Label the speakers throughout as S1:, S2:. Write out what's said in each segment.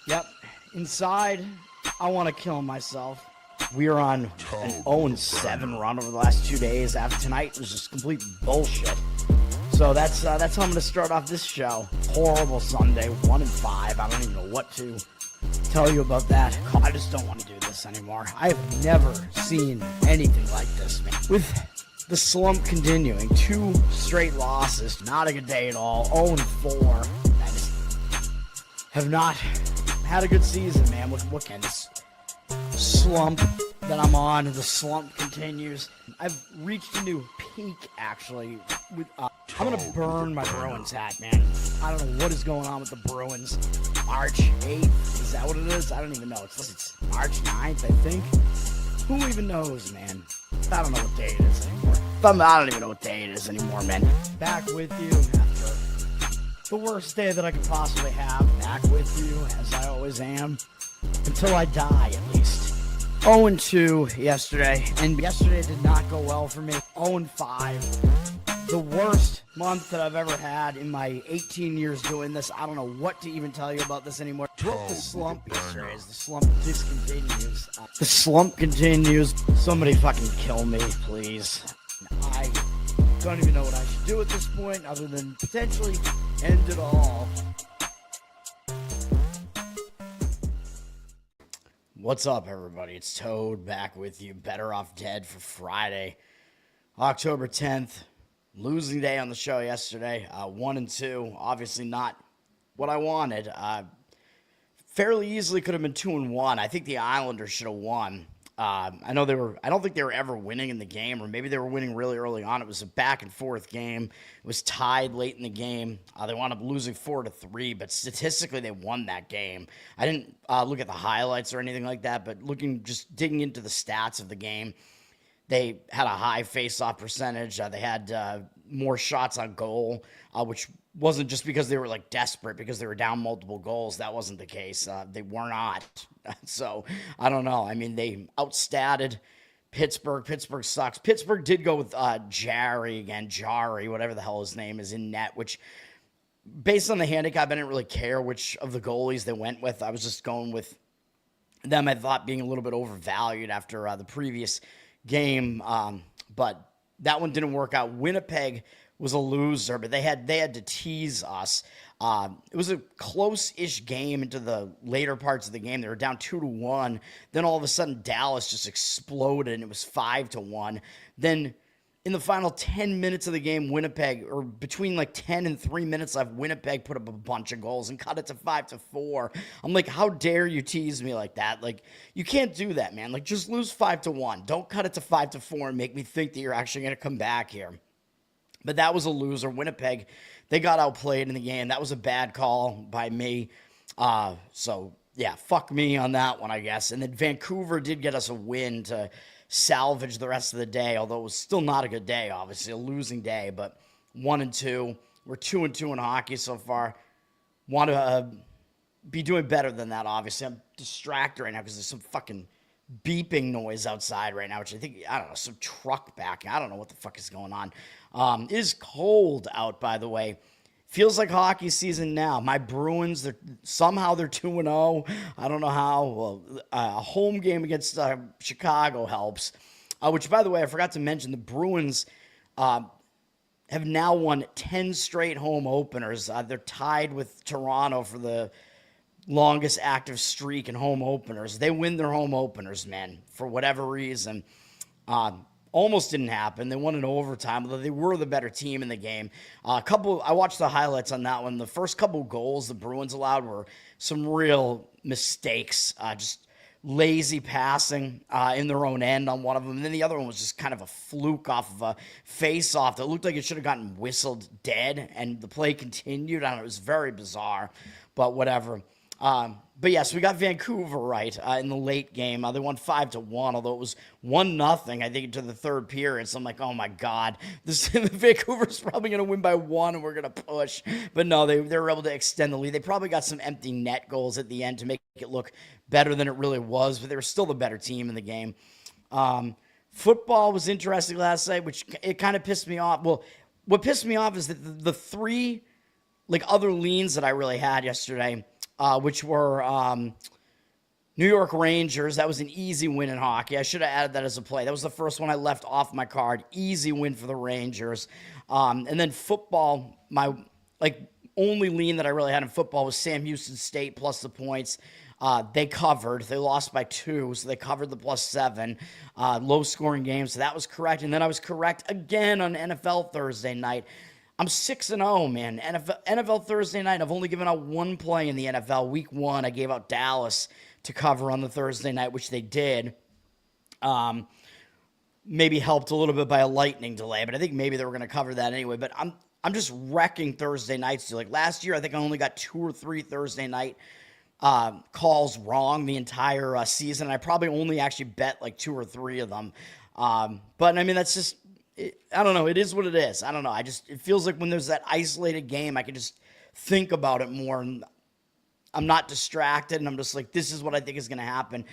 S1: Yep. Inside, I want to kill myself. We are on an 0-7 run over the last 2 days. After tonight was just complete bullshit. So that's how I'm going to start off this show. Horrible Sunday, 1-5. I don't even know what to tell you about that. I just don't want to do this anymore. I have never seen anything like this, man. With the slump continuing, 2 straight losses, not a good day at all. 0-4. I just have not had a good season, man. What can this slump that I'm on? The slump continues. I've reached a new peak, actually. With I'm gonna burn my Bruins hat, man. I don't know what is going on with the Bruins. March 8th, is that what it is? I don't even know. It's March 9th, I think. Who even knows, man? I don't know what day it is anymore. I don't even know what day it is anymore, man. Back with you after the worst day that I could possibly have. Back with you, as I always am. Until I die, at least. 0-2 yesterday, and yesterday did not go well for me. 0-5. The worst month that I've ever had in my 18 years doing this. I don't know what to even tell you about this anymore. Broke the slump yesterday as the slump discontinues. The slump continues. Somebody fucking kill me, please. I don't even know what I should do at this point other than potentially end it all. What's up, everybody? It's Toad back with you. Better Off Dead for Friday, October 10th. Losing day on the show yesterday. 1-2. Obviously not what I wanted. Fairly easily could have been 2-1. I think the Islanders should have won. I don't think they were ever winning in the game, or maybe they were winning really early on. It was a back and forth game. It was tied late in the game. They wound up losing 4-3, but statistically they won that game. I didn't look at the highlights or anything like that, but digging into the stats of the game, they had a high face-off percentage. They had more shots on goal, which wasn't just because they were desperate because they were down multiple goals. That wasn't the case. They were not. So I don't know. I mean, they outstatted Pittsburgh. Pittsburgh sucks. Pittsburgh did go with Jari, whatever the hell his name is, in net, which based on the handicap, I didn't really care which of the goalies they went with. I was just going with them. I thought being a little bit overvalued after the previous game, but that one didn't work out. Winnipeg was a loser, but they had to tease us. It was a close-ish game into the later parts of the game. They were down 2-1. Then all of a sudden, Dallas just exploded, and it was 5-1. Then in the final 10 minutes of the game, Winnipeg, or between 10 and 3 minutes left, Winnipeg put up a bunch of goals and cut it to 5-4. I'm like, how dare you tease me like that? You can't do that, man. Just lose 5-1. Don't cut it to 5-4 and make me think that you're actually going to come back here. But that was a loser. Winnipeg, they got outplayed in the game. That was a bad call by me. So, yeah, fuck me on that one, I guess. And then Vancouver did get us a win to salvage the rest of the day, although it was still not a good day, obviously, a losing day. But 1-2. We're 2-2 in hockey so far. Want to be doing better than that, obviously. I'm distracted right now because there's some fucking beeping noise outside right now, which I think, I don't know, some truck backing. I don't know what the fuck is going on. It is cold out, by the way. Feels like hockey season now. My Bruins, they're 2-0. I don't know how. Well, a home game against Chicago helps. Which, by the way, I forgot to mention, the Bruins have now won 10 straight home openers. They're tied with Toronto for the longest active streak in home openers. They win their home openers, man, for whatever reason. Almost didn't happen. They won in overtime, although they were the better team in the game. I watched the highlights on that one. The first couple goals the Bruins allowed were some real mistakes, just lazy passing in their own end on one of them. And then the other one was just kind of a fluke off of a face-off that looked like it should have gotten whistled dead, and the play continued. I don't know, it was very bizarre, but whatever. But yes, we got Vancouver right in the late game. They won 5-1, although it was 1-0, I think, into the third period. So I'm like, oh my God, Vancouver's probably going to win by 1 and we're going to push. But no, they were able to extend the lead. They probably got some empty net goals at the end to make it look better than it really was, but they were still the better team in the game. Football was interesting last night, which it kind of pissed me off. Well, what pissed me off is that the three other leans that I really had yesterday which were New York Rangers. That was an easy win in hockey. I should have added that as a play. That was the first one I left off my card. Easy win for the Rangers. And then football, my only lean that I really had in football was Sam Houston State plus the points. They covered. They lost by 2, so they covered the +7. Low-scoring game, so that was correct. And then I was correct again on NFL Thursday night. I'm 6-0, man. NFL Thursday night, I've only given out one play in the NFL. Week 1, I gave out Dallas to cover on the Thursday night, which they did. Maybe helped a little bit by a lightning delay, but I think maybe they were going to cover that anyway. But I'm just wrecking Thursday nights. Like last year, I think I only got 2 or 3 Thursday night calls wrong the entire season. I probably only actually bet like 2 or 3 of them. But I mean, that's just, I don't know. It is what it is. I don't know. It feels like when there's that isolated game, I can just think about it more and I'm not distracted. And I'm just like, this is what I think is going to happen.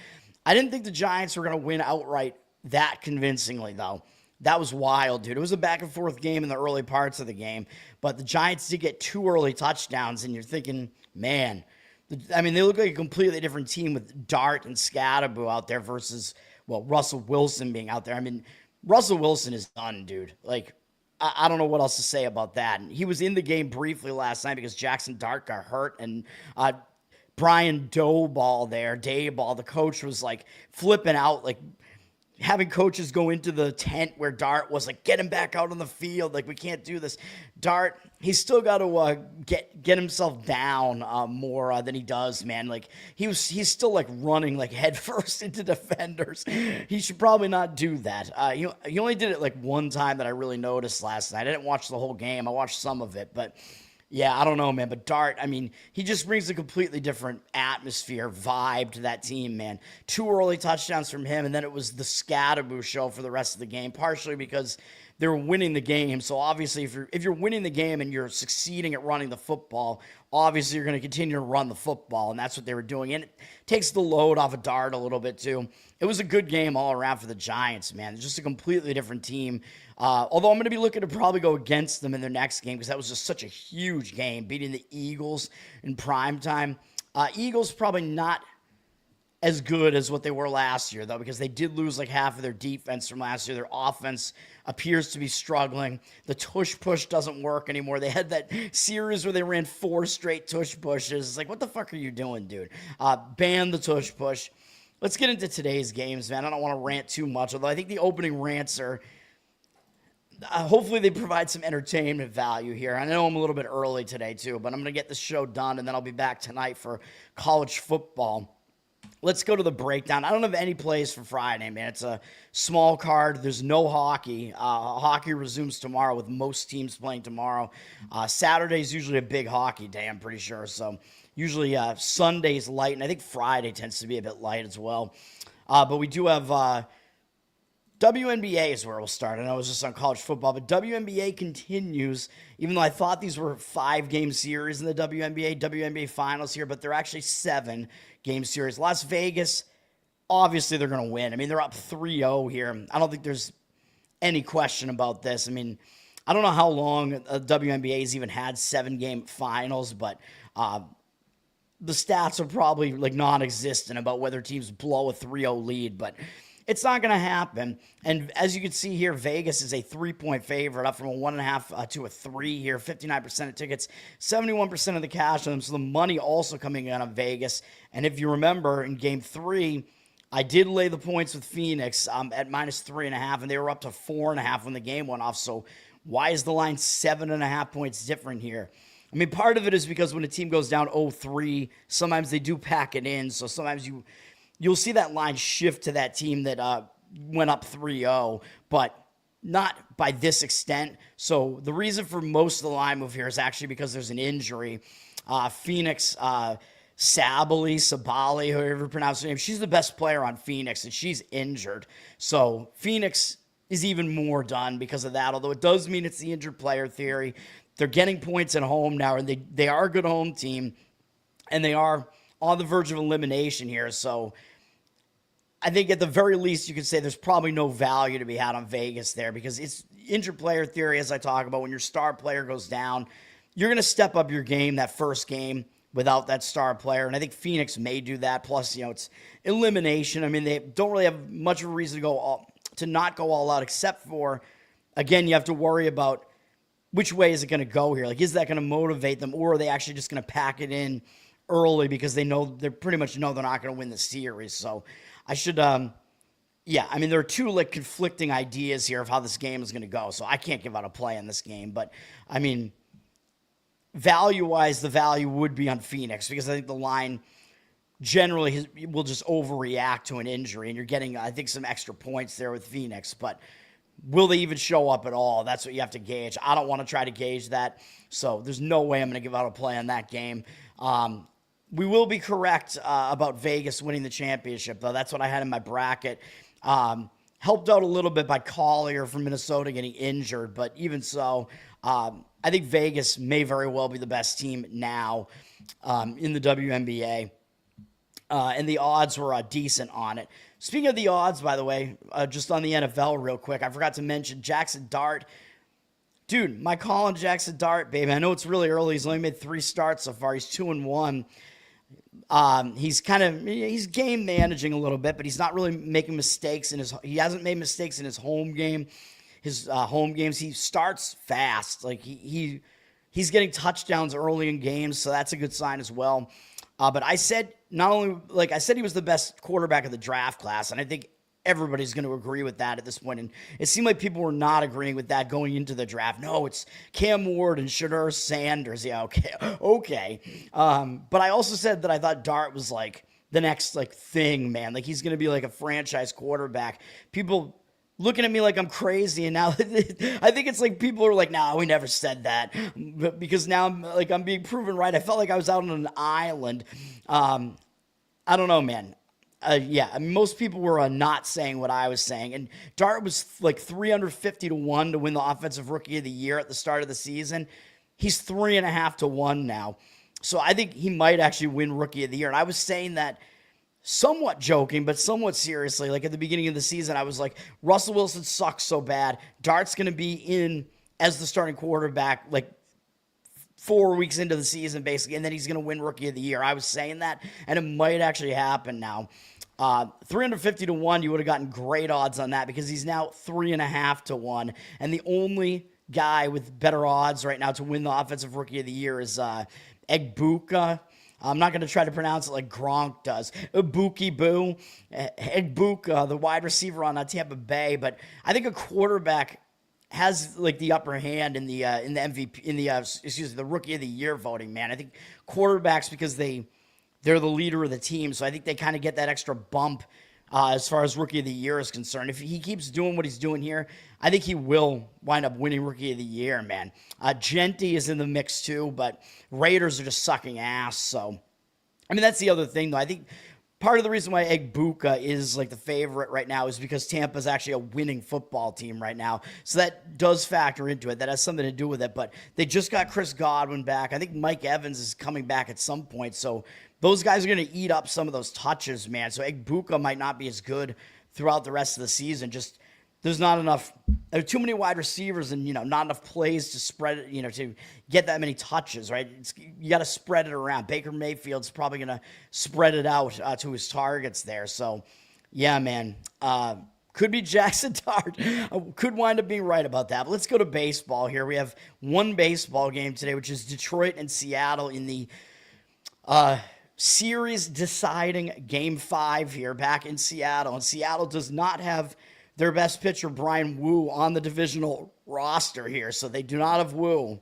S1: I didn't think the Giants were going to win outright that convincingly though. That was wild, dude. It was a back and forth game in the early parts of the game, but the Giants did get 2 early touchdowns and you're thinking, man, I mean, they look like a completely different team with Dart and Scadaboo out there versus, Russell Wilson being out there. I mean, Russell Wilson is done, dude. Like, I don't know what else to say about that. And he was in the game briefly last night because Jackson Dart got hurt. And Brian Daboll, the coach, was, like, flipping out, like, having coaches go into the tent where Dart was like, get him back out on the field. Like, we can't do this. Dart, he's still got to get himself down more than he does, man. Like, he's still, like, running, like, head first into defenders. He should probably not do that. He only did it, like, one time that I really noticed last night. I didn't watch the whole game. I watched some of it, but yeah, I don't know, man. But Dart, I mean, he just brings a completely different atmosphere, vibe to that team, man. 2 early touchdowns from him, and then it was the Scadaboo show for the rest of the game, partially because they were winning the game. So obviously, if you're winning the game and you're succeeding at running the football, obviously you're going to continue to run the football, and that's what they were doing. And it takes the load off of Dart a little bit too. It was a good game all around for the Giants, man. It's just a completely different team. Although I'm going to be looking to probably go against them in their next game because that was just such a huge game, beating the Eagles in primetime. Eagles probably not as good as what they were last year, though, because they did lose like half of their defense from last year. Their offense appears to be struggling. The tush-push doesn't work anymore. They had that series where they ran 4 straight tush-pushes. It's like, what the fuck are you doing, dude? Ban the tush-push. Let's get into today's games, man. I don't want to rant too much, although I think the opening rants are hopefully they provide some entertainment value here. I know I'm a little bit early today, too, but I'm going to get this show done, and then I'll be back tonight for college football. Let's go to the breakdown. I don't have any plays for Friday, man. It's a small card. There's no hockey. Hockey resumes tomorrow with most teams playing tomorrow. Saturday's usually a big hockey day, I'm pretty sure. So usually Sunday's light, and I think Friday tends to be a bit light as well. But we do have WNBA is where we'll start. I know it was just on college football, but WNBA continues, even though I thought these were 5-game series in the WNBA finals here, but they're actually 7-game series. Las Vegas, obviously they're going to win. I mean, they're up 3-0 here. I don't think there's any question about this. I mean, I don't know how long WNBA's even had 7-game finals, but the stats are probably like non-existent about whether teams blow a 3-0 lead, but it's not going to happen. And as you can see here, Vegas is a 3-point favorite, up from a 1.5 to a 3 here. 59% of tickets, 71% of the cash on them. So the money also coming in on Vegas. And if you remember, in Game 3, I did lay the points with Phoenix at -3.5, and they were up to 4.5 when the game went off. So why is the line 7.5 points different here? I mean, part of it is because when a team goes down 0-3, sometimes they do pack it in. So sometimes you'll see that line shift to that team that went up 3-0, but not by this extent. So the reason for most of the line move here is actually because there's an injury. Phoenix, Sabali, whoever you pronounce her name, she's the best player on Phoenix, and she's injured. So Phoenix is even more done because of that, although it does mean it's the injured player theory. They're getting points at home now, and they are a good home team, and they are on the verge of elimination here. So I think at the very least you could say there's probably no value to be had on Vegas there because it's injured player theory, as I talk about. When your star player goes down, you're going to step up your game that first game. without that star player. And I think Phoenix may do that. Plus, it's elimination. I mean, they don't really have much of a reason to not go all out, except for, again, you have to worry about which way is it going to go here. Like, is that going to motivate them, or are they actually just going to pack it in early because they pretty much know they're not going to win the series? So I should, yeah, I mean, there are two conflicting ideas here of how this game is going to go. So I can't give out a play in this game, but I mean, value-wise, the value would be on Phoenix because I think the line generally will just overreact to an injury, and you're getting, I think, some extra points there with Phoenix. But will they even show up at all? That's what you have to gauge. I don't want to try to gauge that, so there's no way I'm going to give out a play on that game. We will be correct about Vegas winning the championship, though. That's what I had in my bracket. Helped out a little bit by Collier from Minnesota getting injured, but even so, I think Vegas may very well be the best team now in the WNBA, and the odds were decent on it. Speaking of the odds, by the way, just on the NFL real quick, I forgot to mention Jackson Dart. Dude, my call on Jackson Dart, baby. I know it's really early. He's only made 3 starts so far. He's 2-1. He's game managing a little bit, but he's not really making mistakes he hasn't made mistakes in his home game. His home games, he starts fast. Like he's getting touchdowns early in games, so that's a good sign as well. But I said he was the best quarterback of the draft class, and I think everybody's going to agree with that at this point. And it seemed like people were not agreeing with that going into the draft. No, it's Cam Ward and Shedeur Sanders. Yeah, okay. But I also said that I thought Dart was like the next thing, man. Like he's going to be like a franchise quarterback. People looking at me like I'm crazy, and now I think it's like people are like, "Nah, we never said that," but because now I'm being proven right. I felt like I was out on an island. I don't know, man. Yeah, I mean, most people were not saying what I was saying, and Dart was like 350-1 to win the Offensive Rookie of the Year at the start of the season. He's 3.5-1 now, so I think he might actually win Rookie of the Year. And I was saying that somewhat joking, but somewhat seriously. Like at the beginning of the season, I was like, Russell Wilson sucks so bad. Dart's going to be in as the starting quarterback like 4 weeks into the season, basically, and then he's going to win Rookie of the Year. I was saying that, and it might actually happen now. 350-1, you would have gotten great odds on that because he's now 3.5-1, and the only guy with better odds right now to win the Offensive Rookie of the Year is Egbuka. I'm not going to try to pronounce it like Gronk does. Egbuka, the wide receiver on Tampa Bay, but I think a quarterback has like the upper hand in the MVP the Rookie of the Year voting, man. I think quarterbacks, because they're the leader of the team, so I think they kind of get that extra bump as far as Rookie of the Year is concerned. If he keeps doing what he's doing here, I think he will wind up winning Rookie of the Year, man. Genty is in the mix too, but Raiders are just sucking ass. So, I mean, that's the other thing, though. I think part of the reason why Egbuka is like the favorite right now is because Tampa's actually a winning football team right now. So that does factor into it. That has something to do with it. But they just got Chris Godwin back. I think Mike Evans is coming back at some point. So those guys are going to eat up some of those touches, man. So Egbuka might not be as good throughout the rest of the season. Just there's not enough. There are too many wide receivers and, not enough plays to spread it, to get that many touches, right? You got to spread it around. Baker Mayfield's probably going to spread it out to his targets there. So, yeah, man. Could be Jackson Dart. Could wind up being right about that. But let's go to baseball here. We have one baseball game today, which is Detroit and Seattle in the series deciding Game 5 here back in Seattle. And Seattle does not have their best pitcher, Brian Wu, on the divisional roster here. So they do not have Wu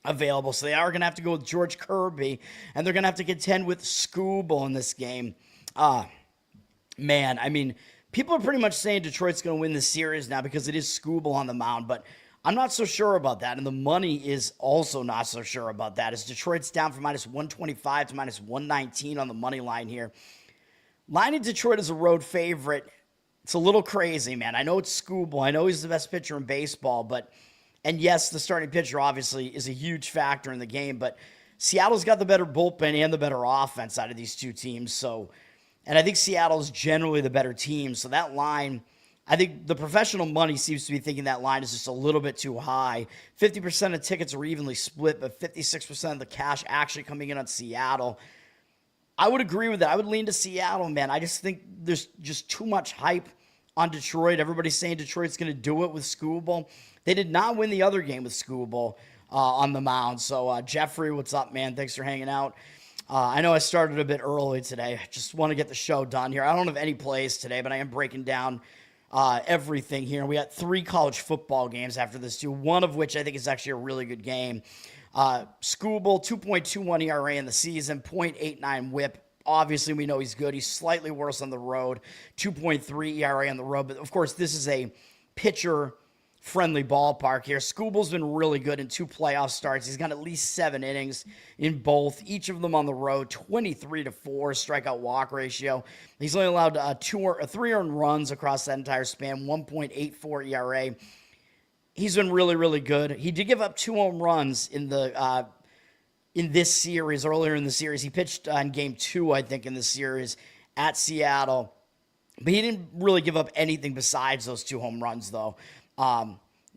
S1: available. So they are going to have to go with George Kirby, and they're going to have to contend with Skubal in this game. Man, I mean, people are pretty much saying Detroit's going to win this series now because it is Skubal on the mound, but I'm not so sure about that, and the money is also not so sure about that, as Detroit's down from -125 to -119 on the money line here. Line in Detroit is a road favorite. It's a little crazy, man. I know it's Skubal. I know he's the best pitcher in baseball, and yes, the starting pitcher obviously is a huge factor in the game, but Seattle's got the better bullpen and the better offense out of these two teams. So, and I think Seattle's generally the better team. So that line, I think the professional money seems to be thinking that line is just a little bit too high. 50% of tickets are evenly split, but 56% of the cash actually coming in on Seattle. I would agree with that. I would lean to Seattle, man. I just think there's just too much hype on Detroit. Everybody's saying Detroit's going to do it with Skubal. They did not win the other game with Skubal on the mound. So, Jeffrey, what's up, man? Thanks for hanging out. I know I started a bit early today. I just want to get the show done here. I don't have any plays today, but I am breaking down everything here. We got 3 college football games after this, too, one of which I think is actually a really good game. Skubal, 2.21 ERA in the season, 0.89 whip. Obviously, we know he's good. He's slightly worse on the road, 2.3 ERA on the road. But, of course, this is a pitcher-friendly ballpark here. Skubal's been really good in 2 playoff starts. He's got at least 7 innings in both, each of them on the road, 23-4 strikeout-walk ratio. He's only allowed 3 earned runs across that entire span, 1.84 ERA. He's been really, really good. He did give up 2 home runs in this series, earlier in the series. He pitched in game 2, I think, in the series at Seattle. But he didn't really give up anything besides those 2 home runs, though.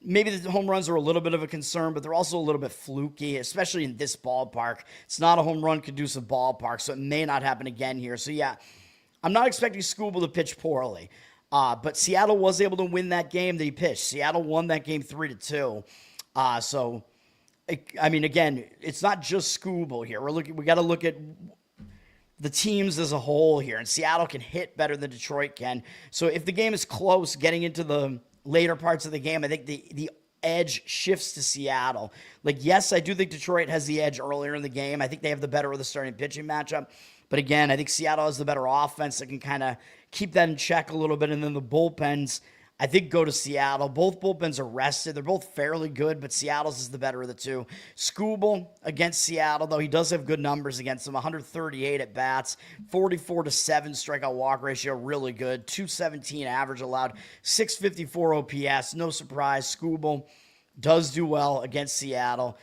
S1: Maybe the home runs are a little bit of a concern, but they're also a little bit fluky, especially in this ballpark. It's not a home run-conducive ballpark, so it may not happen again here. So, yeah, I'm not expecting Skubal to pitch poorly. But Seattle was able to win that game that he pitched. Seattle won that game 3-2. So, I mean, again, it's not just Skubal here. We got to look at the teams as a whole here. And Seattle can hit better than Detroit can. So if the game is close, getting into the later parts of the game, I think the edge shifts to Seattle. Like, yes, I do think Detroit has the edge earlier in the game. I think they have the better of the starting pitching matchup. But again, I think Seattle has the better offense that can kind of keep that in check a little bit. And then the bullpens, I think, go to Seattle. Both bullpens are rested. They're both fairly good, but Seattle's is the better of the 2. Skubal against Seattle, though he does have good numbers against them. 138 at bats, 44-7 strikeout walk ratio, really good. 217 average allowed, 654 OPS. No surprise, Skubal does do well against Seattle.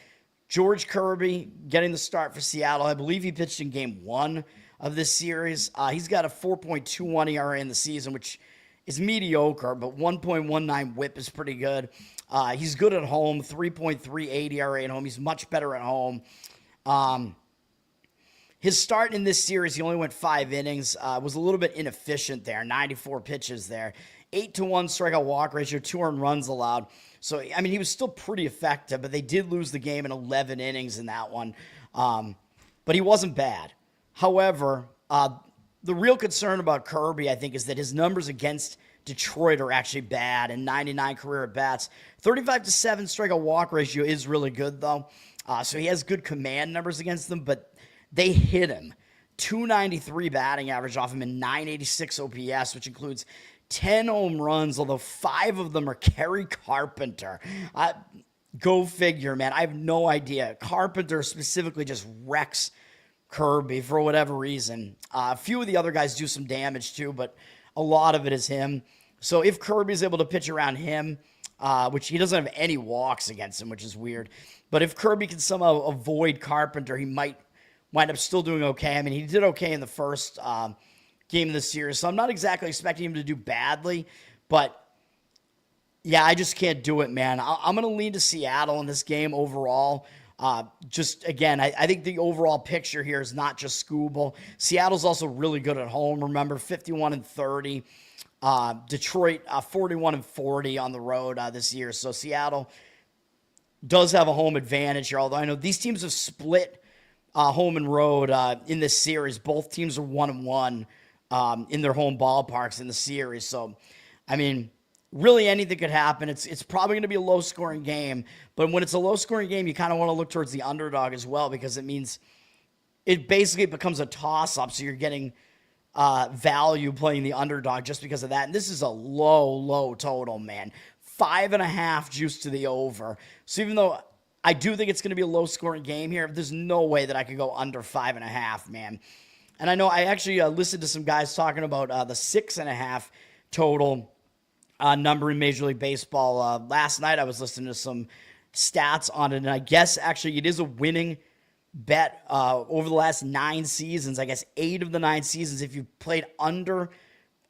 S1: George Kirby getting the start for Seattle. I believe he pitched in game 1 of this series. He's got a 4.21 ERA in the season, which is mediocre, but 1.19 whip is pretty good. He's good at home, 3.38 ERA at home. He's much better at home. His start in this series, he only went 5 innings, was a little bit inefficient there, 94 pitches there. 8-1 strikeout walk ratio, 2 earned runs allowed. So, I mean, he was still pretty effective, but they did lose the game in 11 innings in that one. But he wasn't bad. However, the real concern about Kirby, I think, is that his numbers against Detroit are actually bad, and 99 career at-bats. 35-7 strikeout walk ratio is really good, though. So he has good command numbers against them, but they hit him. 293 batting average off him and 986 OPS, which includes 10 home runs, although 5 of them are Kerry Carpenter. Go figure, man. I have no idea. Carpenter specifically just wrecks Kirby for whatever reason. A few of the other guys do some damage too, but a lot of it is him. So if Kirby's able to pitch around him, which he doesn't have any walks against him, which is weird, but if Kirby can somehow avoid Carpenter, he might wind up still doing okay. I mean, he did okay in the first game of the series, so I'm not exactly expecting him to do badly, but yeah, I just can't do it, man. I'm going to lean to Seattle in this game overall. Just, again, I think the overall picture here is not just Skubal. Seattle's also really good at home. Remember, 51-30. Detroit, 41-40 on the road this year. So Seattle does have a home advantage here, although I know these teams have split home and road in this series. Both teams are 1-1 in their home ballparks in the series. So, I mean, really anything could happen. It's probably going to be a low-scoring game, but when it's a low-scoring game, you kind of want to look towards the underdog as well, because it means it basically becomes a toss-up, so you're getting value playing the underdog just because of that. And this is a low total, man. 5.5 juice to the over. So even though I do think it's going to be a low-scoring game here, there's no way that I could go under 5.5, man. And I know I actually listened to some guys talking about the 6.5 total number in Major League Baseball. Last night I was listening to some stats on it, and I guess actually it is a winning bet over the last 9 seasons. I guess 8 of the 9 seasons, if you played under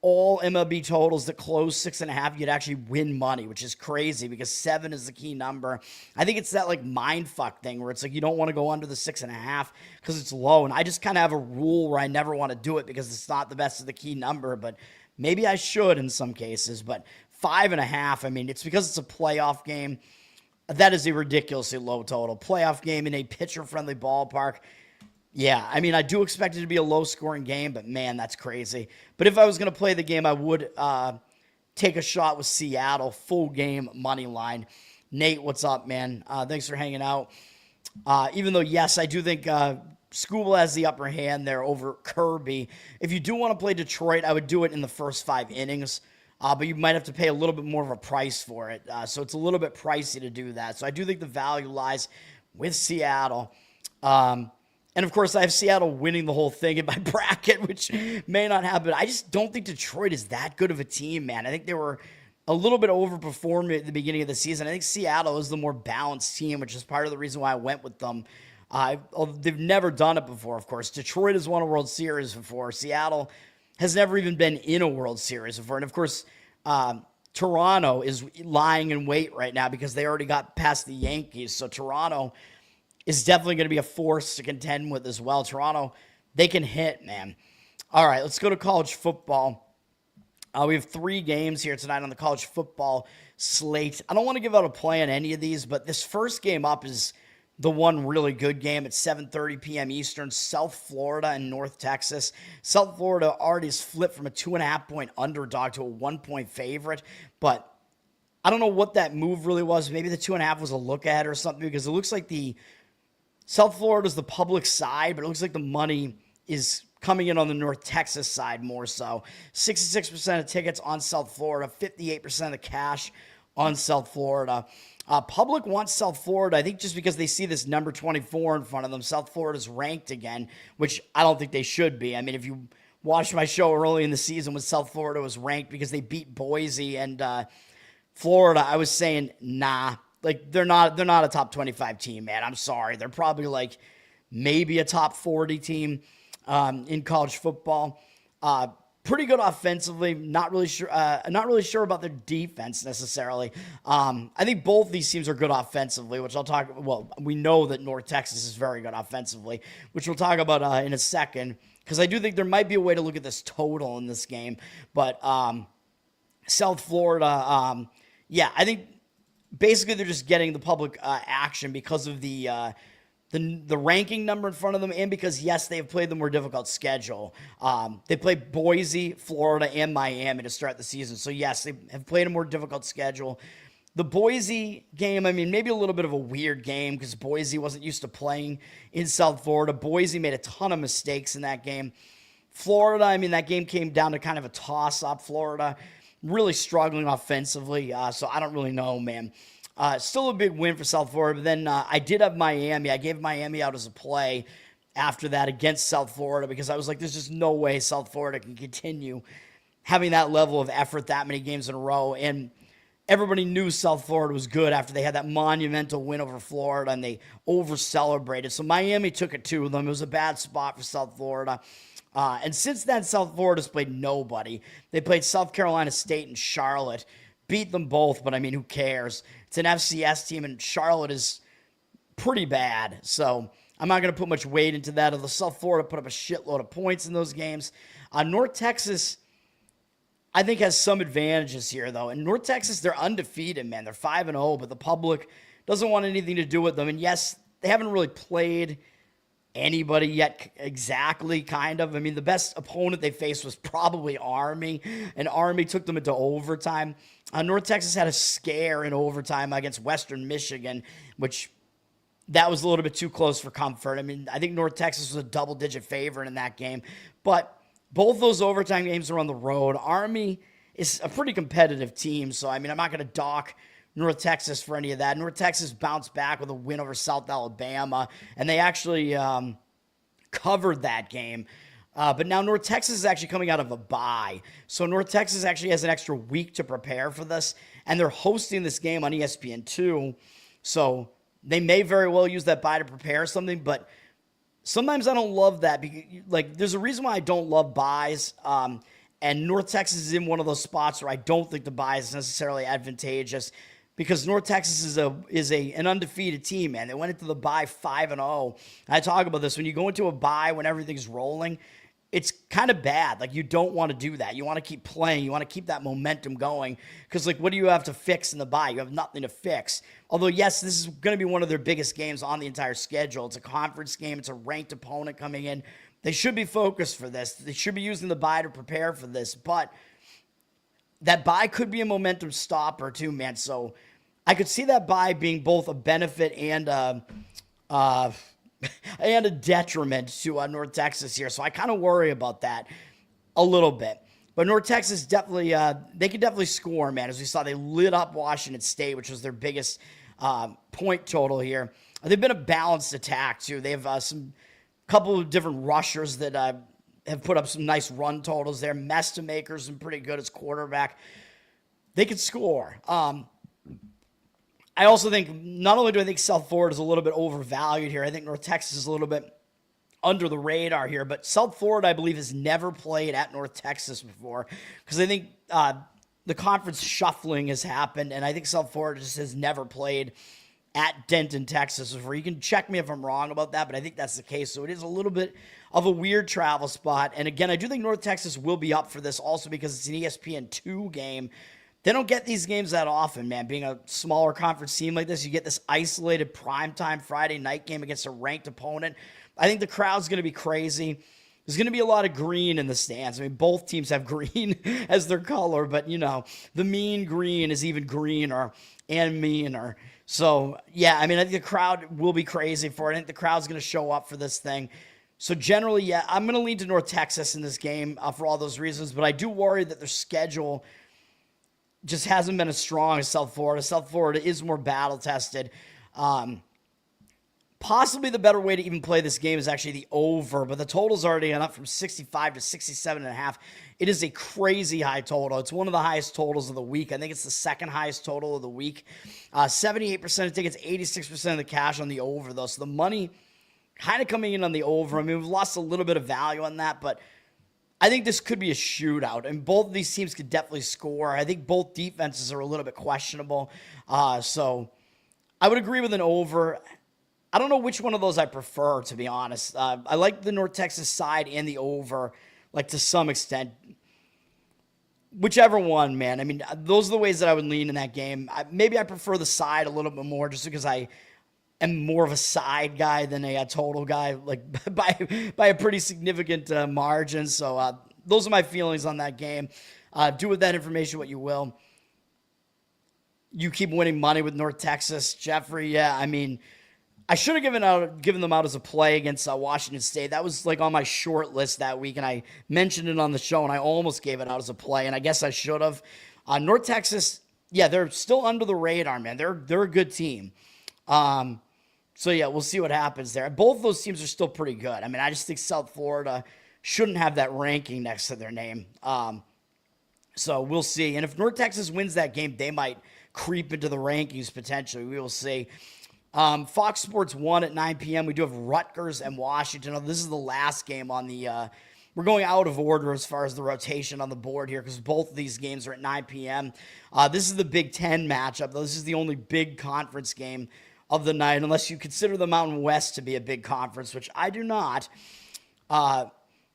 S1: all MLB totals that close 6.5, you'd actually win money, which is crazy because 7 is the key number. I think it's that like mind fuck thing where it's like you don't want to go under the 6.5 because it's low. And I just kind of have a rule where I never want to do it because it's not the best of the key number, but maybe I should in some cases. But 5.5, I mean, it's because it's a playoff game. That is a ridiculously low total. Playoff game in a pitcher-friendly ballpark. Yeah, I mean, I do expect it to be a low-scoring game, but, man, that's crazy. But if I was going to play the game, I would take a shot with Seattle, full game money line. Nate, what's up, man? Thanks for hanging out. Even though, yes, I do think Skubal has the upper hand there over Kirby. If you do want to play Detroit, I would do it in the first 5 innings. But you might have to pay a little bit more of a price for it. So it's a little bit pricey to do that. So I do think the value lies with Seattle. And, of course, I have Seattle winning the whole thing in my bracket, which may not happen. I just don't think Detroit is that good of a team, man. I think they were a little bit overperformed at the beginning of the season. I think Seattle is the more balanced team, which is part of the reason why I went with them. They've never done it before, of course. Detroit has won a World Series before. Seattle has never even been in a World Series before. And, of course, Toronto is lying in wait right now because they already got past the Yankees. So Toronto is definitely going to be a force to contend with as well. Toronto, they can hit, man. All right, let's go to college football. We have 3 games here tonight on the college football slate. I don't want to give out a play on any of these, but this first game up is the one really good game at 7:30 p.m. Eastern, South Florida and North Texas. South Florida already has flipped from a 2.5-point underdog to a 1-point favorite, but I don't know what that move really was. Maybe the 2.5 was a look ahead or something because it looks like the South Florida is the public side, but it looks like the money is coming in on the North Texas side more so. 66% of tickets on South Florida, 58% of the cash on South Florida. Public wants South Florida, I think just because they see this number 24 in front of them. South Florida's ranked again, which I don't think they should be. I mean, if you watched my show early in the season when South Florida was ranked because they beat Boise and Florida, I was saying, nah. Like, they're not a top 25 team, man. I'm sorry. They're probably like maybe a top 40 team in college football. Pretty good offensively. Not really sure about their defense necessarily. I think both these teams are good offensively, which I'll talk. Well, we know that North Texas is very good offensively, which we'll talk about in a second. Because I do think there might be a way to look at this total in this game, but South Florida, yeah, I think. Basically, they're just getting the public action because of the ranking number in front of them, and because, yes, they have played the more difficult schedule. They played Boise, Florida, and Miami to start the season. So, yes, they have played a more difficult schedule. The Boise game, I mean, maybe a little bit of a weird game because Boise wasn't used to playing in South Florida. Boise made a ton of mistakes in that game. Florida, I mean, that game came down to kind of a toss-up. Florida really struggling offensively, so I don't really know, man. Still a big win for South Florida, but then I did have Miami. I gave Miami out as a play after that against South Florida because I was like, there's just no way South Florida can continue having that level of effort that many games in a row. And everybody knew South Florida was good after they had that monumental win over Florida, and they over-celebrated. So Miami took it to them. It was a bad spot for South Florida. And since then, South Florida's played nobody. They played South Carolina State and Charlotte, beat them both, but I mean, who cares? It's an FCS team, and Charlotte is pretty bad. So I'm not going to put much weight into that. Although South Florida put up a shitload of points in those games. North Texas, I think, has some advantages here, though. And North Texas, they're undefeated, man. They're 5-0, but the public doesn't want anything to do with them. And yes, they haven't really played anybody yet exactly, kind of. I mean, the best opponent they faced was probably Army, and Army took them into overtime. North Texas had a scare in overtime against Western Michigan, which that was a little bit too close for comfort. I mean, I think North Texas was a double-digit favorite in that game, but both those overtime games are on the road. Army is a pretty competitive team, so, I mean, I'm not going to dock North Texas for any of that. North Texas bounced back with a win over South Alabama, and they actually covered that game. But now North Texas is actually coming out of a bye. So North Texas actually has an extra week to prepare for this, and they're hosting this game on ESPN2. So they may very well use that bye to prepare something, but sometimes I don't love that. Because, like, there's a reason why I don't love buys. And North Texas is in one of those spots where I don't think the bye is necessarily advantageous because North Texas is an undefeated team, man. They went into the bye 5-0. I talk about this. When you go into a bye when everything's rolling, it's kind of bad. Like, you don't want to do that. You want to keep playing. You want to keep that momentum going because, like, what do you have to fix in the bye? You have nothing to fix. Although, yes, this is going to be one of their biggest games on the entire schedule. It's a conference game. It's a ranked opponent coming in. They should be focused for this. They should be using the bye to prepare for this. But that bye could be a momentum stopper too, man. So I could see that bye being both a benefit and a detriment to North Texas here. So I kind of worry about that a little bit. But North Texas definitely, they could definitely score, man. As we saw, they lit up Washington State, which was their biggest point total here. They've been a balanced attack too. They have some couple of different rushers that have put up some nice run totals there. Mestamaker's been pretty good as quarterback. They could score. I also think, not only do I think South Florida is a little bit overvalued here, I think North Texas is a little bit under the radar here, but South Florida, I believe, has never played at North Texas before because I think the conference shuffling has happened, and I think South Florida just has never played at Denton, Texas before. You can check me if I'm wrong about that, but I think that's the case. So it is a little bit of a weird travel spot. And again, I do think North Texas will be up for this also because it's an ESPN2 game. They don't get these games that often, man. Being a smaller conference team like this, you get this isolated primetime Friday night game against a ranked opponent. I think the crowd's going to be crazy. There's going to be a lot of green in the stands. I mean, both teams have green as their color, but, you know, the mean green is even greener and meaner. So, yeah, I mean, I think the crowd will be crazy for it. I think the crowd's going to show up for this thing. So, generally, yeah, I'm going to lean to North Texas in this game for all those reasons. But I do worry that their schedule just hasn't been as strong as South Florida. South Florida is more battle-tested. Possibly the better way to even play this game is actually the over, but the total's already gone up from 65 to 67.5. It is a crazy high total. It's one of the highest totals of the week. I think it's the second highest total of the week. 78% of tickets, 86% of the cash on the over, though. So the money kind of coming in on the over. I mean, we've lost a little bit of value on that, but I think this could be a shootout, and both of these teams could definitely score. I think both defenses are a little bit questionable. So I would agree with an over. I don't know which one of those I prefer, to be honest. I like the North Texas side and the over, like, to some extent. Whichever one, man. I mean, those are the ways that I would lean in that game. Maybe I prefer the side a little bit more just because I am more of a side guy than a total guy, like, by a pretty significant margin. So those are my feelings on that game. Do with that information what you will. You keep winning money with North Texas. Jeffrey, yeah, I mean, I should have given them out as a play against Washington State. That was like on my short list that week, and I mentioned it on the show, and I almost gave it out as a play, and I guess I should have. North Texas, yeah, they're still under the radar, man. They're a good team. So, yeah, we'll see what happens there. Both of those teams are still pretty good. I mean, I just think South Florida shouldn't have that ranking next to their name. So we'll see. And if North Texas wins that game, they might creep into the rankings potentially. We will see. Fox Sports 1 at 9 p.m. We do have Rutgers and Washington. This is the last game on the we're going out of order as far as the rotation on the board here because both of these games are at 9 p.m. This is the Big Ten matchup, though. This is the only big conference game of the night, unless you consider the Mountain West to be a big conference, which I do not.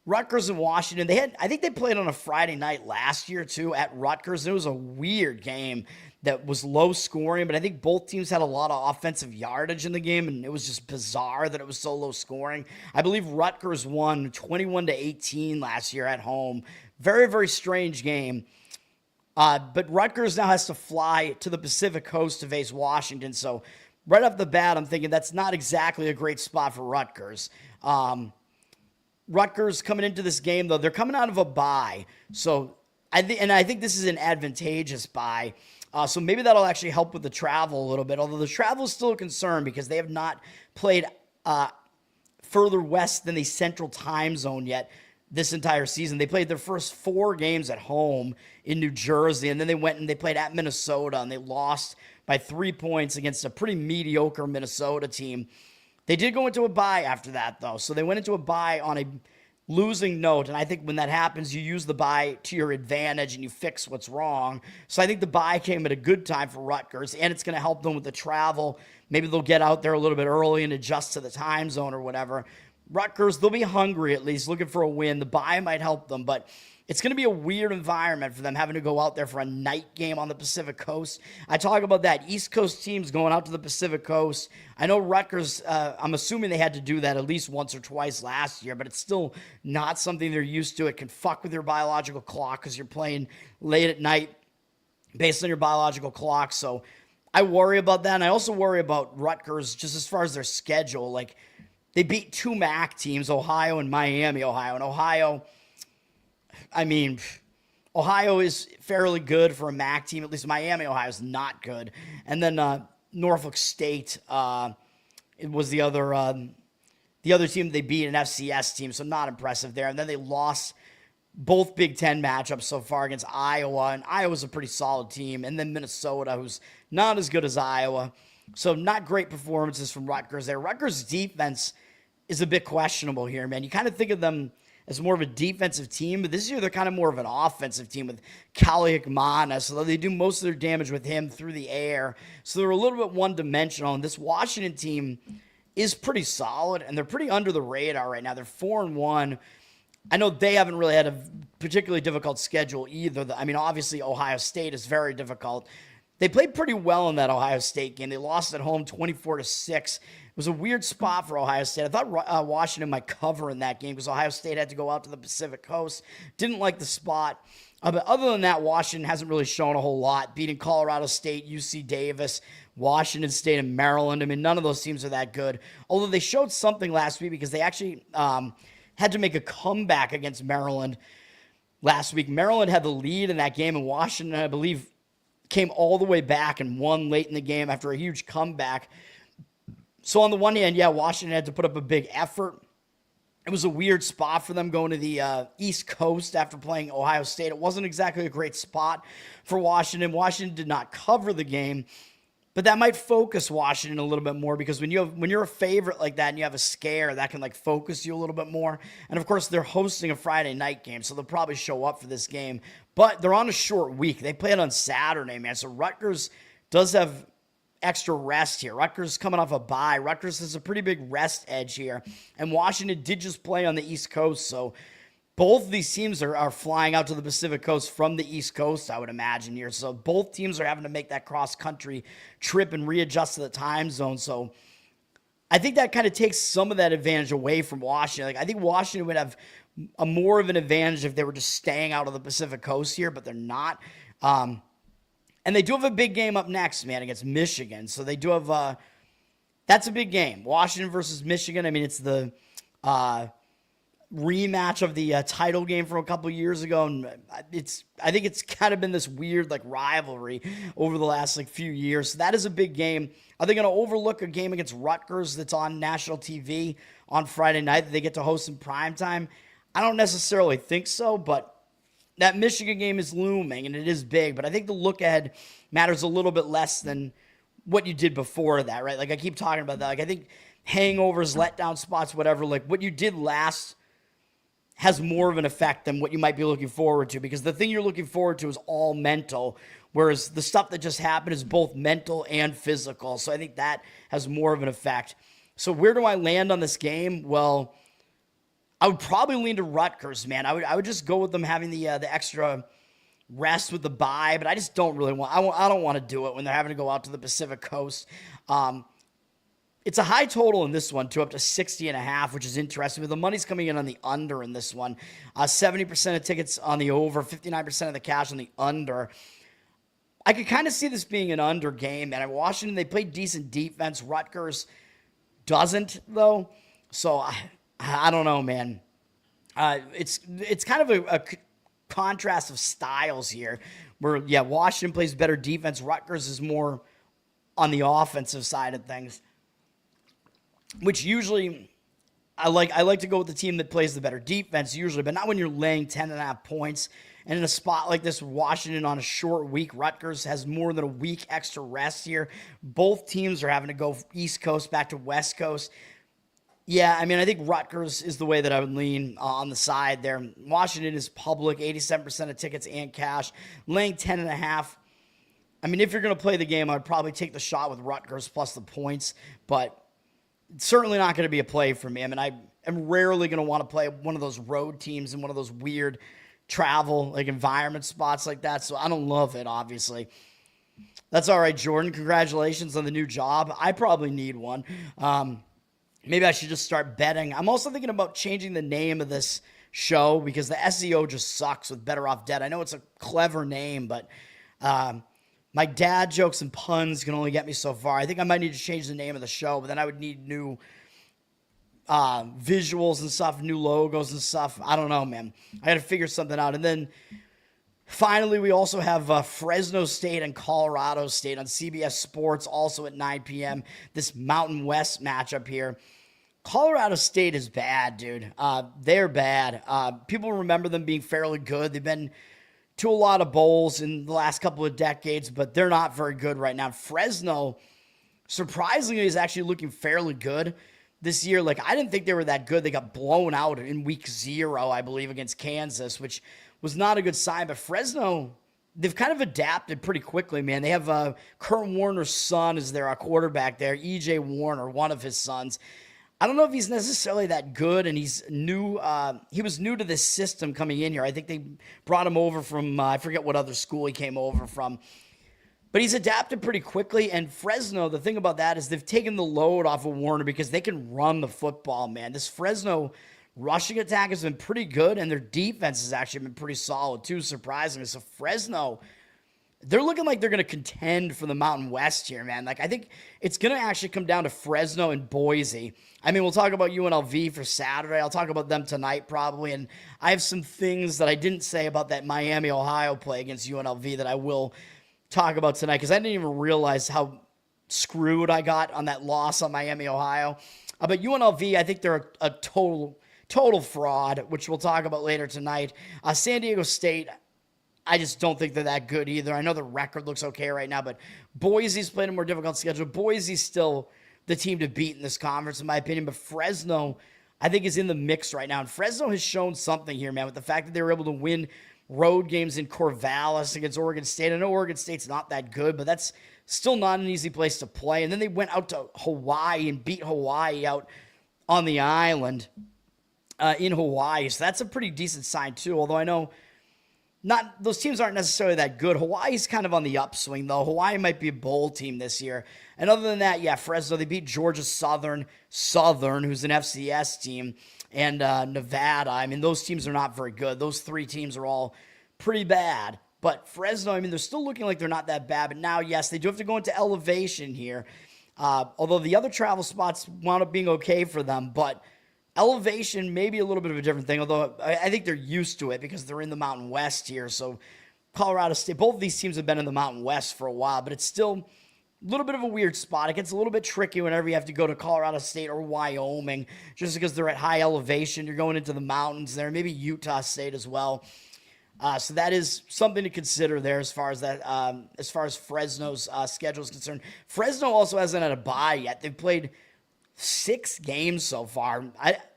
S1: Rutgers and Washington, I think they played on a Friday night last year, too, at Rutgers. It was a weird game that was low scoring, but I think both teams had a lot of offensive yardage in the game, and it was just bizarre that it was so low scoring. I believe Rutgers won 21-18 last year at home. Very, very strange game. But Rutgers now has to fly to the Pacific Coast to face Washington, so right off the bat, I'm thinking that's not exactly a great spot for Rutgers. Rutgers coming into this game, though, they're coming out of a bye. So I think this is an advantageous bye. So maybe that'll actually help with the travel a little bit, although the travel is still a concern because they have not played further west than the Central Time Zone yet this entire season. They played their first 4 games at home in New Jersey, and then they went and they played at Minnesota, and they lost by 3 points against a pretty mediocre Minnesota team. They did go into a bye after that, though. So they went into a bye on a losing note. And I think when that happens, you use the bye to your advantage and you fix what's wrong. So I think the bye came at a good time for Rutgers, and it's going to help them with the travel. Maybe they'll get out there a little bit early and adjust to the time zone or whatever. Rutgers, they'll be hungry at least, looking for a win. The bye might help them, but it's going to be a weird environment for them having to go out there for a night game on the Pacific Coast. I talk about that. East Coast teams going out to the Pacific Coast. I know Rutgers, I'm assuming they had to do that at least once or twice last year, but it's still not something they're used to. It can fuck with your biological clock because you're playing late at night based on your biological clock. So I worry about that. And I also worry about Rutgers just as far as their schedule. Like, they beat two MAC teams, Ohio and Miami, Ohio. And Ohio is fairly good for a MAC team. At least Miami, Ohio is not good. And then Norfolk State it was the other team they beat, an FCS team, so not impressive there. And then they lost both Big Ten matchups so far against Iowa, and Iowa's a pretty solid team. And then Minnesota, who's not as good as Iowa. So not great performances from Rutgers there. Rutgers' defense is a bit questionable here, man. You kind of think of them as more of a defensive team, but this year they're kind of more of an offensive team with Kali Akmana, so they do most of their damage with him through the air. So they're a little bit one-dimensional, and this Washington team is pretty solid, and they're pretty under the radar right now. They're 4-1. I know they haven't really had a particularly difficult schedule either. I mean, obviously Ohio State is very difficult. They played pretty well in that Ohio State game. They lost at home 24-6. It was a weird spot for Ohio State. I thought Washington might cover in that game because Ohio State had to go out to the Pacific Coast. Didn't like the spot. But other than that, Washington hasn't really shown a whole lot, beating Colorado State, UC Davis, Washington State, and Maryland. I mean, none of those teams are that good. Although they showed something last week because they actually had to make a comeback against Maryland last week. Maryland had the lead in that game, and Washington, I believe, came all the way back and won late in the game after a huge comeback. So on the one hand, yeah, Washington had to put up a big effort. It was a weird spot for them going to the East Coast after playing Ohio State. It wasn't exactly a great spot for Washington. Washington did not cover the game, but that might focus Washington a little bit more because when you're a favorite like that and you have a scare, that can like focus you a little bit more. And of course, they're hosting a Friday night game, so they'll probably show up for this game. But they're on a short week. They play it on Saturday, man. So Rutgers does have extra rest here. Rutgers coming off a bye. Rutgers has a pretty big rest edge here. And Washington did just play on the East Coast, so both of these teams are flying out to the Pacific Coast from the East Coast, I would imagine here. So both teams are having to make that cross-country trip and readjust to the time zone. So I think that kind of takes some of that advantage away from Washington. Like, I think Washington would have a more of an advantage if they were just staying out of the Pacific Coast here, but they're not. And they do have a big game up next, man, against Michigan. So they do have that's a big game. Washington versus Michigan. I mean, it's the rematch of the title game from a couple years ago. And I think it's kind of been this weird like rivalry over the last like few years. So that is a big game. Are they going to overlook a game against Rutgers that's on national TV on Friday night that they get to host in primetime? I don't necessarily think so, but that Michigan game is looming, and it is big, but I think the look ahead matters a little bit less than what you did before that, right? Like, I keep talking about that. Like, I think hangovers, letdown spots, whatever, like, what you did last has more of an effect than what you might be looking forward to, because the thing you're looking forward to is all mental, whereas the stuff that just happened is both mental and physical. So I think that has more of an effect. So where do I land on this game? Well, I would probably lean to Rutgers, man. I would just go with them having the extra rest with the bye, but I just don't really want. I don't want to do it when they're having to go out to the Pacific Coast. It's a high total in this one, too, up to 60.5, which is interesting. But the money's coming in on the under in this one. 70% of tickets on the over, 59% of the cash on the under. I could kind of see this being an under game. And at Washington, they play decent defense. Rutgers doesn't, though. So I don't know, man. It's kind of a contrast of styles here where, yeah, Washington plays better defense. Rutgers is more on the offensive side of things, which usually I like to go with the team that plays the better defense usually, but not when you're laying 10.5 points. And in a spot like this, Washington on a short week, Rutgers has more than a week extra rest here. Both teams are having to go East Coast back to West Coast. Yeah, I mean, I think Rutgers is the way that I would lean on the side there. Washington is public, 87% of tickets and cash, laying 10.5. I mean, if you're going to play the game, I'd probably take the shot with Rutgers plus the points, but it's certainly not going to be a play for me. I mean, I am rarely going to want to play one of those road teams in one of those weird travel like environment spots like that, so I don't love it, obviously. That's all right, Jordan. Congratulations on the new job. I probably need one. Maybe I should just start betting. I'm also thinking about changing the name of this show because the SEO just sucks with Better Off Dead. I know it's a clever name, but my dad jokes and puns can only get me so far. I think I might need to change the name of the show, but then I would need new visuals and stuff, new logos and stuff. I don't know, man. I got to figure something out. And then finally, we also have Fresno State and Colorado State on CBS Sports, also at 9 p.m. This Mountain West matchup here. Colorado State is bad, dude. They're bad. People remember them being fairly good. They've been to a lot of bowls in the last couple of decades, but they're not very good right now. Fresno, surprisingly, is actually looking fairly good this year. Like, I didn't think they were that good. They got blown out in week 0, I believe, against Kansas, which was not a good sign. But Fresno, they've kind of adapted pretty quickly, man. They have Kurt Warner's son is their quarterback there, E.J. Warner, one of his sons. I don't know if he's necessarily that good, and he's new. He was new to this system coming in here. I think they brought him over from, I forget what other school he came over from. But he's adapted pretty quickly, and Fresno, the thing about that is they've taken the load off of Warner because they can run the football, man. This Fresno rushing attack has been pretty good, and their defense has actually been pretty solid, too, surprisingly. So Fresno, they're looking like they're going to contend for the Mountain West here, man. Like, I think it's going to actually come down to Fresno and Boise. I mean, we'll talk about UNLV for Saturday. I'll talk about them tonight probably, and I have some things that I didn't say about that Miami, Ohio play against UNLV that I will talk about tonight because I didn't even realize how screwed I got on that loss on Miami, Ohio. But UNLV, I think they're a total fraud, which we'll talk about later tonight. San Diego State, I just don't think they're that good either. I know the record looks okay right now, but Boise's playing a more difficult schedule. Boise's still the team to beat in this conference, in my opinion, but Fresno, I think, is in the mix right now. And Fresno has shown something here, man, with the fact that they were able to win road games in Corvallis against Oregon State. I know Oregon State's not that good, but that's still not an easy place to play. And then they went out to Hawaii and beat Hawaii out on the island in Hawaii. So that's a pretty decent sign, too, although I know not those teams aren't necessarily that good. Hawaii's kind of on the upswing, though. Hawaii might be a bowl team this year. And other than that, yeah, Fresno, they beat Georgia Southern, who's an FCS team, and Nevada. I mean, those teams are not very good. Those 3 teams are all pretty bad. But Fresno, I mean, they're still looking like they're not that bad. But now, yes, they do have to go into elevation here. Although the other travel spots wound up being okay for them. But elevation may be a little bit of a different thing, although I think they're used to it because they're in the Mountain West here. So Colorado State, both of these teams have been in the Mountain West for a while, but it's still a little bit of a weird spot. It gets a little bit tricky whenever you have to go to Colorado State or Wyoming, just because they're at high elevation. You're going into the mountains there, maybe Utah State as well. So that is something to consider there as far as that, as far as Fresno's schedule is concerned. Fresno also hasn't had a bye yet. They've played 6 games so far.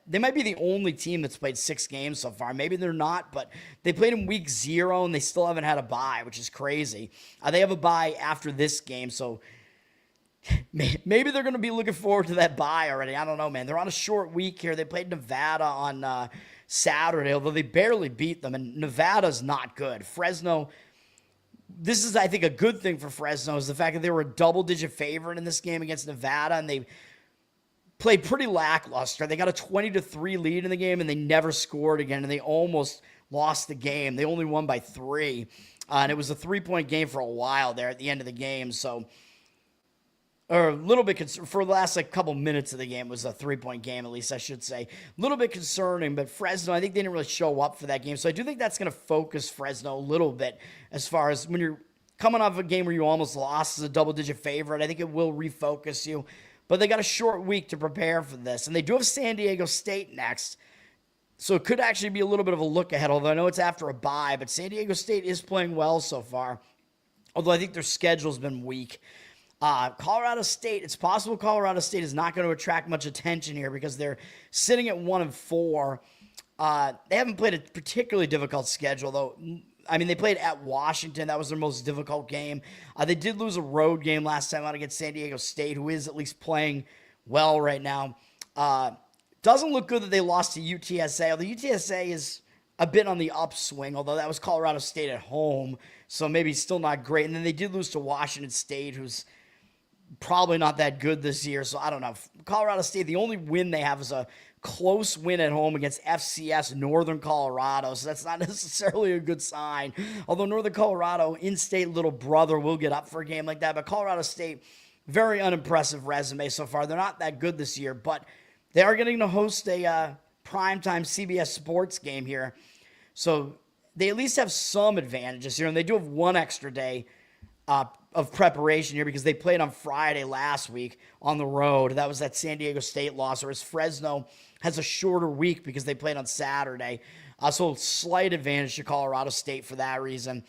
S1: They might be the only team that's played 6 games so far. Maybe they're not, but they played in week 0 and they still haven't had a bye, which is crazy. They have a bye after this game, so maybe they're going to be looking forward to that bye already. I don't know, man. They're on a short week here. They played Nevada on Saturday, although they barely beat them, and Nevada's not good. Fresno, this is, I think, a good thing for Fresno is the fact that they were a double-digit favorite in this game against Nevada, and they played pretty lackluster. They got a 20-3 lead in the game, and they never scored again, and they almost lost the game. They only won by 3, and it was a 3-point game for a while there at the end of the game. So, or a little bit for the last couple minutes of the game, it was a 3-point game, at least I should say. A little bit concerning, but Fresno, I think they didn't really show up for that game. So I do think that's going to focus Fresno a little bit as far as when you're coming off a game where you almost lost as a double-digit favorite. I think it will refocus you. But they got a short week to prepare for this. And they do have San Diego State next. So it could actually be a little bit of a look ahead, although I know it's after a bye. But San Diego State is playing well so far, although I think their schedule's been weak. Colorado State, it's possible Colorado State is not going to attract much attention here because they're sitting at 1-4. They haven't played a particularly difficult schedule, though. I mean, they played at Washington. That was their most difficult game. They did lose a road game last time out against San Diego State, who is at least playing well right now. Doesn't look good that they lost to UTSA, although UTSA is a bit on the upswing, although that was Colorado State at home, so maybe still not great. And then they did lose to Washington State, who's probably not that good this year, so I don't know. Colorado State, the only win they have is a close win at home against FCS Northern Colorado, so that's not necessarily a good sign. Although Northern Colorado, in-state little brother, will get up for a game like that, but Colorado State, very unimpressive resume so far. They're not that good this year, but they are getting to host a primetime CBS Sports game here, so they at least have some advantages here, and they do have one extra day of preparation here because they played on Friday last week on the road. That was that San Diego State loss, whereas Fresno has a shorter week because they played on Saturday. So slight advantage to Colorado State for that reason.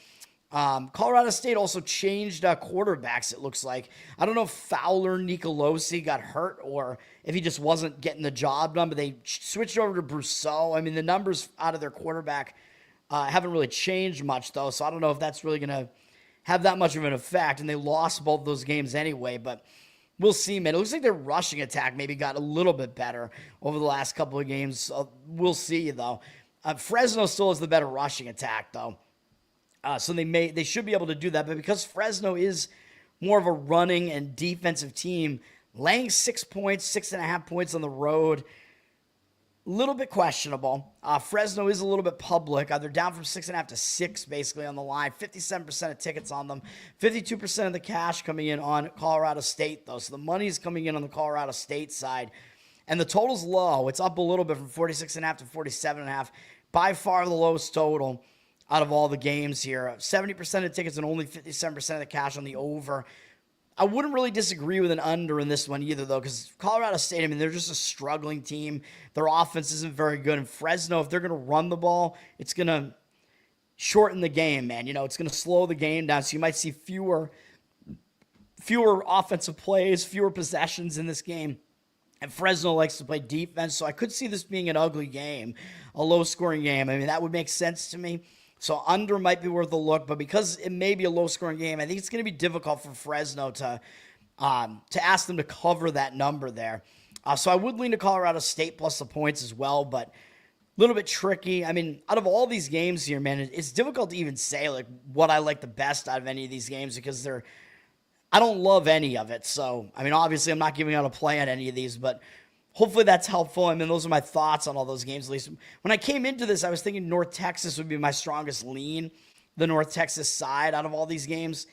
S1: Colorado State also changed quarterbacks, it looks like. I don't know if Fowler Nicolosi got hurt or if he just wasn't getting the job done, but they switched over to Brousseau. I mean, the numbers out of their quarterback haven't really changed much, though, so I don't know if that's really going to have that much of an effect, and they lost both those games anyway, but we'll see, man. It looks like their rushing attack maybe got a little bit better over the last couple of games. We'll see, though. Fresno still has the better rushing attack, though, so they should be able to do that, but because Fresno is more of a running and defensive team, laying 6 points, 6.5 points on the road, a little bit questionable. Fresno is a little bit public. They're down from 6.5 to 6, basically, on the line. 57% of tickets on them. 52% of the cash coming in on Colorado State, though. So the money's coming in on the Colorado State side. And the total's low. It's up a little bit from 46.5 to 47.5. By far the lowest total out of all the games here. 70% of tickets and only 57% of the cash on the over. I wouldn't really disagree with an under in this one either, though, because Colorado State, I mean, they're just a struggling team. Their offense isn't very good. And Fresno, if they're going to run the ball, it's going to shorten the game, man. You know, it's going to slow the game down, so you might see fewer offensive plays, fewer possessions in this game. And Fresno likes to play defense, so I could see this being an ugly game, a low-scoring game. I mean, that would make sense to me. So under might be worth a look, but because it may be a low-scoring game, I think it's going to be difficult for Fresno to ask them to cover that number there. So I would lean to Colorado State plus the points as well, but a little bit tricky. I mean, out of all these games here, man, it's difficult to even say like what I like the best out of any of these games because I don't love any of it. So, I mean, obviously I'm not giving out a play on any of these, but hopefully that's helpful. I mean, those are my thoughts on all those games, at least. When I came into this, I was thinking North Texas would be my strongest lean, the North Texas side out of all these games.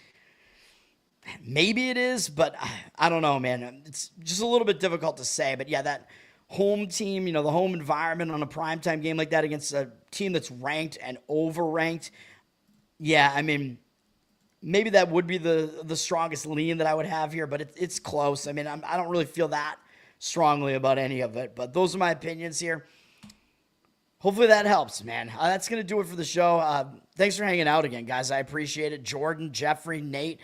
S1: Maybe it is, but I don't know, man. It's just a little bit difficult to say. But, yeah, that home team, you know, the home environment on a primetime game like that against a team that's ranked and overranked, yeah, I mean, maybe that would be the strongest lean that I would have here, but it's close. I mean, I don't really feel that strongly about any of it, but those are my opinions here. Hopefully that helps, man. That's going to do it for the show. Thanks for hanging out again, guys. I appreciate it. Jordan, Jeffrey, Nate.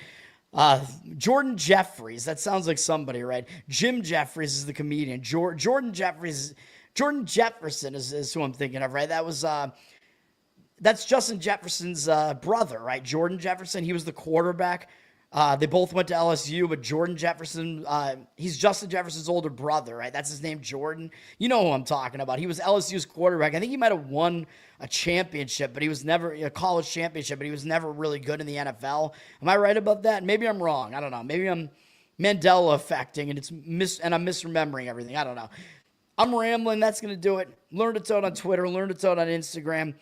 S1: Jordan Jeffries. That sounds like somebody, right? Jim Jeffries is the comedian. Jordan Jefferson is who I'm thinking of, right? That's Justin Jefferson's brother, right? Jordan Jefferson. He was the quarterback. They both went to LSU, but Jordan Jefferson, he's Justin Jefferson's older brother, right? That's his name, Jordan. You know who I'm talking about. He was LSU's quarterback. I think he might have won a championship, but he was never a college championship, but he was never really good in the NFL. Am I right about that? Maybe I'm wrong. I don't know. Maybe I'm Mandela affecting, and I'm misremembering everything. I don't know. I'm rambling. That's going to do it. Learn to Toad on Twitter. Learn to Toad on Instagram.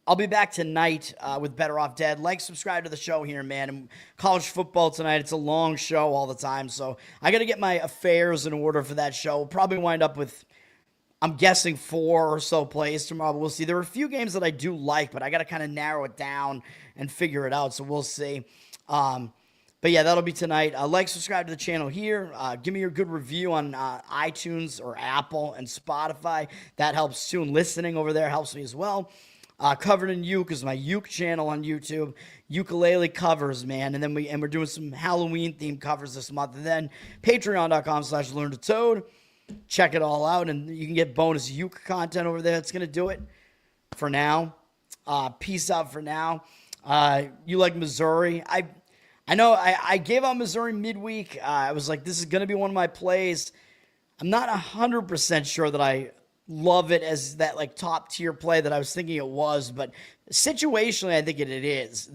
S1: I'll be back tonight with Better Off Dead. Like, subscribe to the show here, man. And college football tonight, it's a long show all the time, so I got to get my affairs in order for that show. We'll probably wind up with, I'm guessing, 4 or so plays tomorrow, but we'll see. There are a few games that I do like, but I got to kind of narrow it down and figure it out, so we'll see. But yeah, that'll be tonight. Like, subscribe to the channel here. Give me your good review on iTunes or Apple and Spotify. That helps too, and listening over there helps me as well. Covered in Uke is my Uke channel on YouTube. Ukulele covers, man. And then we're doing some Halloween themed covers this month. And then patreon.com/learntotoad. Check it all out, and you can get bonus Uke content over there. That's going to do it for now. Peace out for now. You like Missouri? I know I gave out Missouri midweek. I was like, this is going to be one of my plays. I'm not 100% sure that I love it as that like top tier play that I was thinking it was, but situationally, I think it is.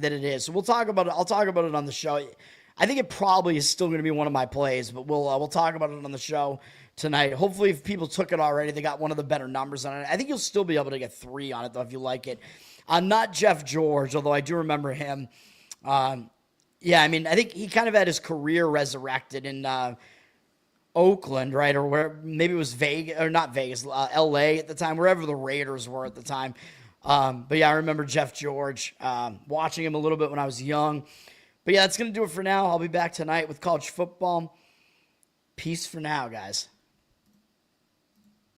S1: So we'll talk about it. I'll talk about it on the show. I think it probably is still going to be one of my plays, but we'll talk about it on the show tonight. Hopefully, if people took it already, they got one of the better numbers on it. I think you'll still be able to get 3 on it, though, if you like it. Not Jeff George, although I do remember him. Yeah, I mean, I think he kind of had his career resurrected in Oakland, right? Or where maybe it was Vegas, or not Vegas, LA at the time, wherever the Raiders were at the time. But yeah, I remember Jeff George, watching him a little bit when I was young. But yeah, that's going to do it for now. I'll be back tonight with college football. Peace for now, guys.